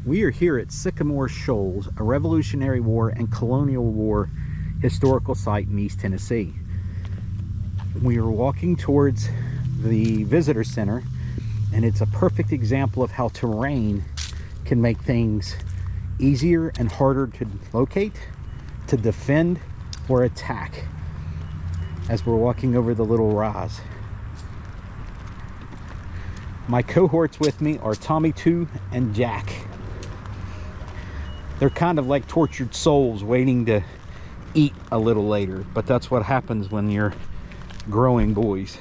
We are here at Sycamore Shoals, a Revolutionary War and Colonial War historical site in East Tennessee. We are walking towards the visitor center, and it's a perfect example of how terrain can make things easier and harder to locate, to defend, or attack as we're walking over the little rise. My cohorts with me are Tommy 2 and Jack. They're kind of like tortured souls waiting to eat a little later, but that's what happens when you're growing boys.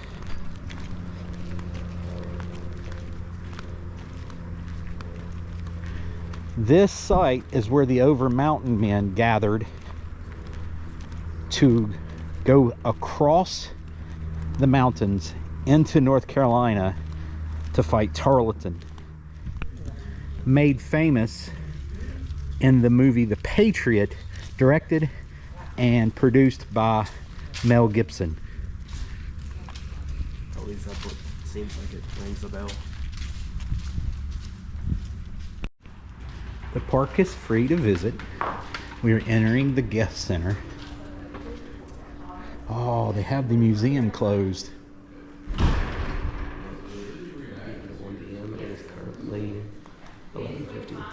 This site is where the Over Mountain men gathered to go across the mountains into North Carolina to fight Tarleton. Made famous in the movie The Patriot, directed and produced by Mel Gibson. At least that's what seems like it rings a bell. The park is free to visit. We are entering the guest center. Oh, they have the museum closed. 1 p.m. It is currently 11:50.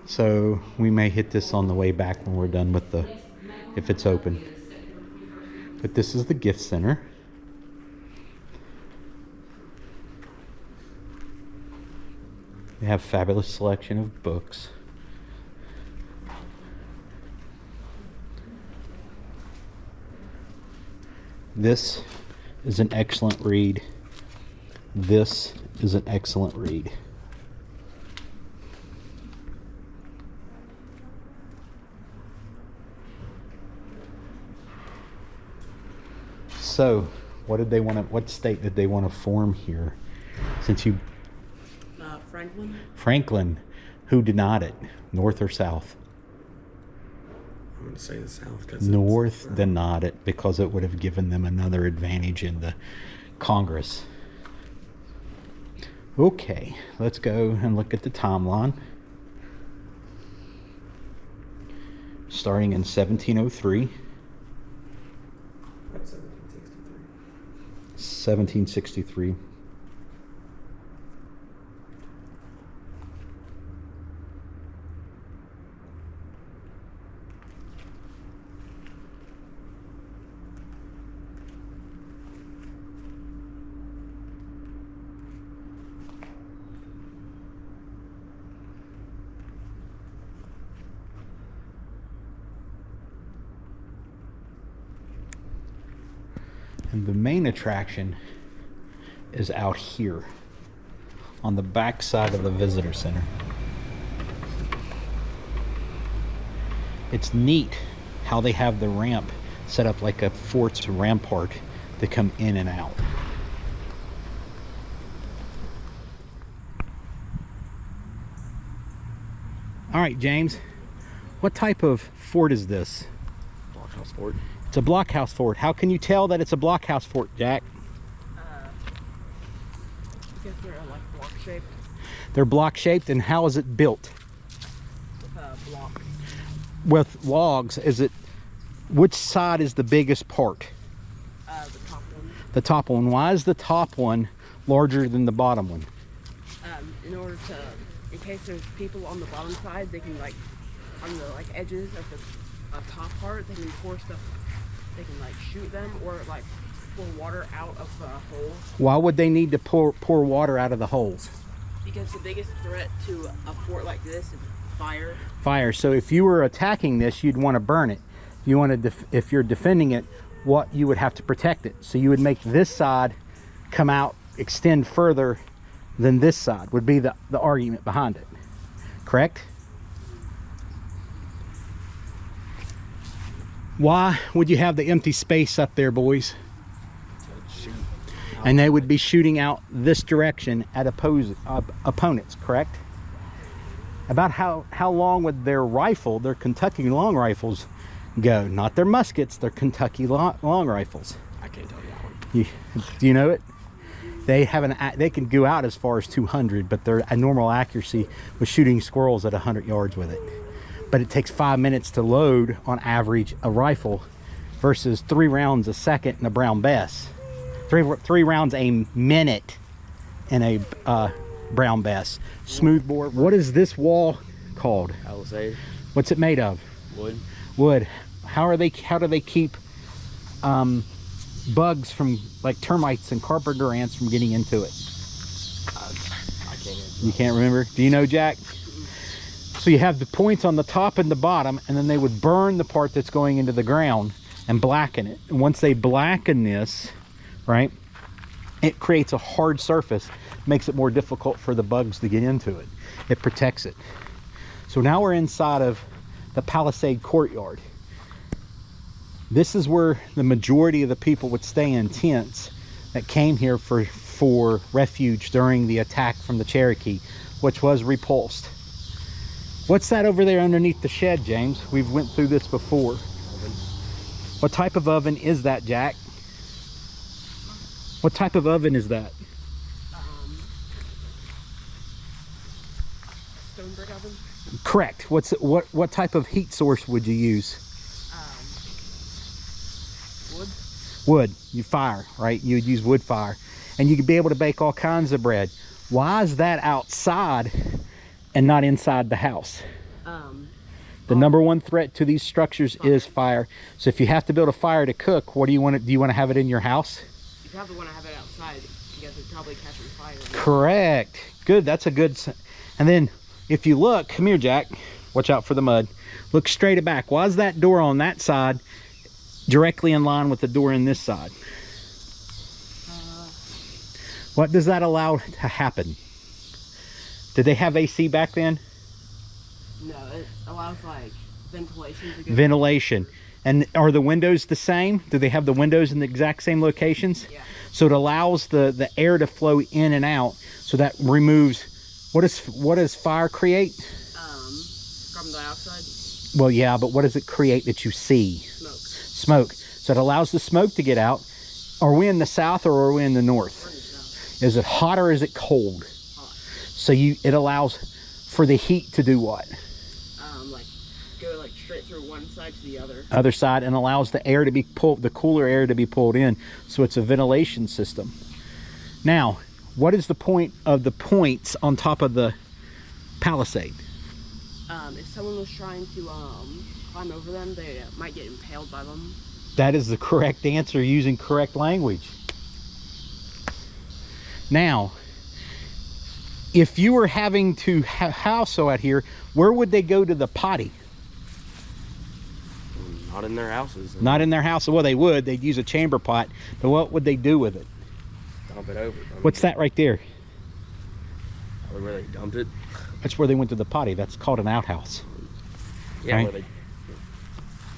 So we may hit this on the way back when we're done with the, if it's open. But this is the gift center. They have fabulous selection of books. This is an excellent read. This is an excellent read. So, what did they want to? What state did they want to form here? Since you, Franklin. Franklin, who denied it? North or South? I'm going to say the South because North denied it because it would have given them another advantage in the Congress. Okay, let's go and look at the timeline. Starting in 1703. 1763. And the main attraction is out here on the back side of the visitor center. It's neat how they have the ramp set up like a fort's rampart to come in and out. All right, James, what type of fort is this? Blockhouse Fort. It's a blockhouse fort. How can you tell that it's a blockhouse fort, Jack? Because they're like block shaped. They're block shaped, and how is it built? With blocks. With logs. Is it? Which side is the biggest part? The top one. The top one. Why is the top one larger than the bottom one? In order to, in case there's people on the bottom side, they can like on the like edges of the top part, they can pour stuff. They can like shoot them or like pour water out of the holes. Why would they need to pour water out of the holes? Because the biggest threat to a fort like this is fire. Fire. So if you were attacking this, you'd want to burn it. You want to, if you're defending it, what you would have to protect it. So you would make this side come out, extend further than this side. Would be the argument behind it. Correct? Why would you have the empty space up there, boys? And they would be shooting out this direction at opponents, correct? About how long would their rifle, their Kentucky long rifles, go? Not their muskets, their Kentucky long rifles. I can't tell you that one. Do you know it? They can go out as far as 200, but their normal accuracy was shooting squirrels at 100 yards with it. But it takes 5 minutes to load on average a rifle versus 3 rounds a second in a brown bess. Three rounds a minute in a brown bess. Smoothbore. What is this wall called? Palisade. What's it made of? Wood. Wood. How do they keep bugs from, like termites and carpenter ants, from getting into it? I can't answer. You can't remember? Do you know, Jack? So you have the points on the top and the bottom, and then they would burn the part that's going into the ground and blacken it. And once they blacken this, right, it creates a hard surface, makes it more difficult for the bugs to get into it. It protects it. So now we're inside of the Palisade courtyard. This is where the majority of the people would stay in tents that came here for refuge during the attack from the Cherokee, which was repulsed. What's that over there underneath the shed, James? We've went through this before. Oven. What type of oven is that, Jack? What type of oven is that? Stone brick oven. Correct. What type of heat source would you use? Wood. Wood. You fire, right? You would use wood fire, and you could be able to bake all kinds of bread. Why is that outside and not inside the house? The number one threat to these structures is fire. So if you have to build a fire to cook, what do you want to do? You want to have it in your house? You probably want to have it outside because it's probably catching fire. Correct. Good. That's a good. And then if you look, come here, Jack. Watch out for the mud. Look straight back. Why is that door on that side directly in line with the door in this side? What does that allow to happen? Did they have AC back then? No, it allows like ventilation to go. Ventilation. And are the windows the same? Do they have the windows in the exact same locations? Yeah. So it allows the air to flow in and out. So that removes, what does fire create? Carbon dioxide. Well, yeah, but what does it create that you see? Smoke. Smoke. So it allows the smoke to get out. Are we in the south or are we in the north? We're in the south. Is it hot or is it cold? Hot. So it allows for the heat to do what? Like go like straight through one side to the other. Other side, and allows the air to be pulled, the cooler air to be pulled in. So it's a ventilation system. Now, what is the point of the points on top of the palisade? If someone was trying to climb over them, they might get impaled by them. That is the correct answer, using correct language. Now, if you were having to house out here, where would they go to the potty? Not in their houses. Not in their house. Well, they would. They'd use a chamber pot. But what would they do with it? Dump it over. What's that right there? Probably where they dumped it. That's where they went to the potty. That's called an outhouse. Yeah, Right. where they.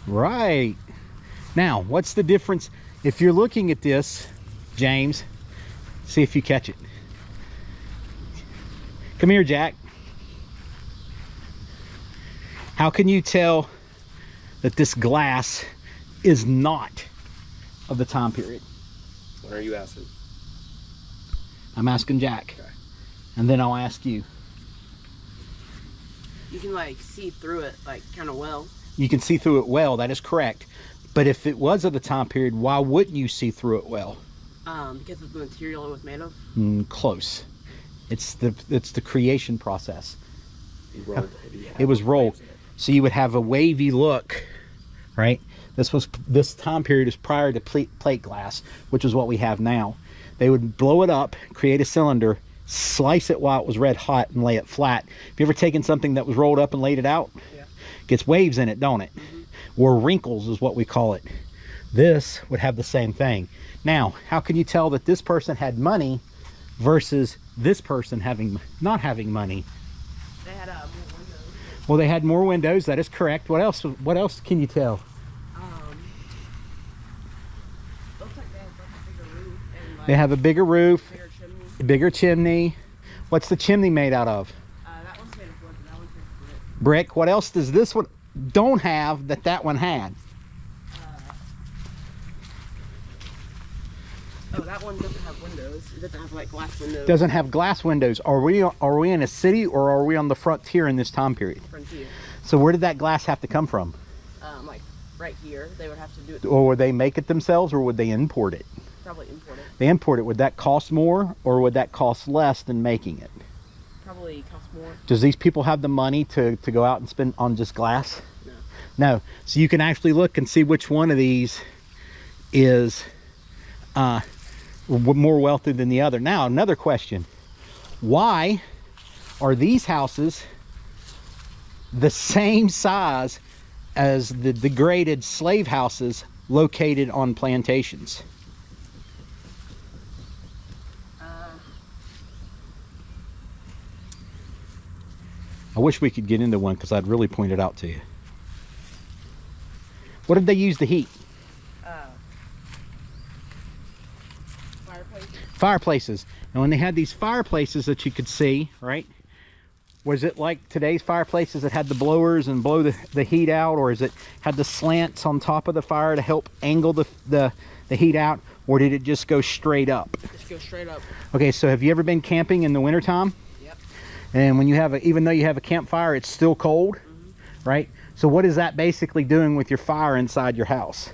Right. Now, what's the difference? If you're looking at this, James, see if you catch it. Come here, Jack. How can you tell that this glass is not of the time period? What are you asking? I'm asking Jack. Okay. And then I'll ask you. You can like see through it like kind of well. You can see through it well, that is correct. But if it was of the time period, why wouldn't you see through it well? Because of the material it was made of. Close. It's the creation process. You It was rolled. So you would have a wavy look, right? This time period is prior to plate glass, which is what we have now. They would blow it up, create a cylinder, slice it while it was red hot, and lay it flat. Have you ever taken something that was rolled up and laid it out? Yeah. Gets waves in it, don't it? Or wrinkles is what we call it. This would have the same thing. Now, how can you tell that this person had money versus this person not having money? They had more windows. Well, they had more windows. That is correct. What else? What else can you tell? Looks like they have like a bigger roof and like They have a bigger roof, bigger chimney. a bigger chimney. What's the chimney made out of? That one's made of wood, but that one's made of brick. Brick. What else does this one don't have that one had? Oh, that one doesn't have windows. It doesn't have like glass windows. Doesn't have glass windows. Are we in a city, or are we on the frontier in this time period? Frontier. So where did that glass have to come from? Like right here, they would have to do it. Or would they make it themselves, or would they import it? Probably import it. They import it. Would that cost more, or would that cost less than making it? Probably cost more. Does these people have the money to go out and spend on just glass? No. No. So you can actually look and see which one of these is more wealthy than the other. Now, another question. Why are these houses the same size as the degraded slave houses located on plantations? I wish we could get into one, because I'd really point it out to you. What did they use to heat? Fireplaces. Fireplaces. And when they had these fireplaces that you could see, right? Was it like today's fireplaces that had the blowers and blow the heat out, or is it had the slants on top of the fire to help angle the heat out, or did it just go straight up? Just go straight up. Okay, so have you ever been camping in the wintertime? Yep. And when you have even though you have a campfire, it's still cold, right? So what is that basically doing with your fire inside your house?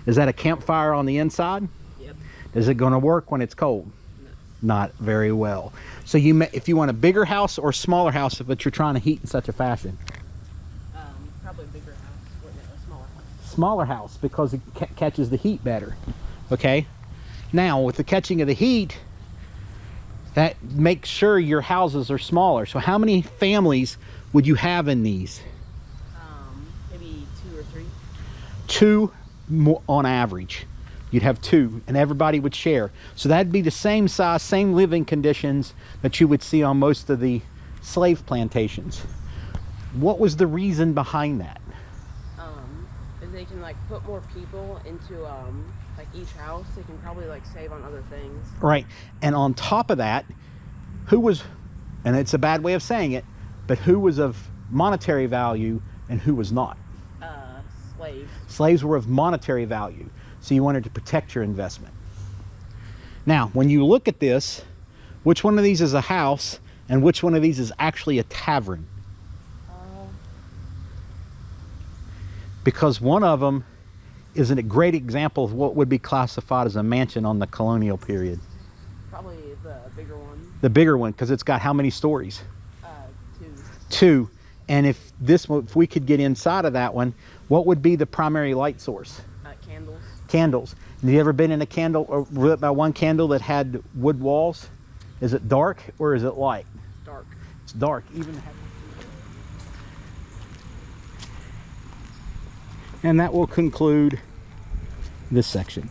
Is that a campfire on the inside? Yep. Is it going to work when it's cold? No. Not very well. So if you want a bigger house or a smaller house, but you're trying to heat in such a fashion? Probably a bigger house, or a smaller house. Smaller house, because it catches the heat better. Okay. Now with the catching of the heat, that makes sure your houses are smaller. So how many families would you have in these? Maybe 2 or 3. 2 on average. You'd have 2, and everybody would share. So that'd be the same size, same living conditions that you would see on most of the slave plantations. What was the reason behind that? If they can like put more people into like each house, they can probably like save on other things. Right. And on top of that, who was, and it's a bad way of saying it, but who was of monetary value and who was not? Slaves. Slaves were of monetary value. So you wanted to protect your investment. Now, when you look at this, which one of these is a house and which one of these is actually a tavern? Because one of them is a great example of what would be classified as a mansion on the colonial period. Probably the bigger one. The bigger one, because it's got how many stories? 2. 2. And if we could get inside of that one, what would be the primary light source? Candles. Candles. Have you ever been in a candle, or lit by one candle that had wood walls? Is it dark or is it light? Dark. It's dark. And that will conclude this section.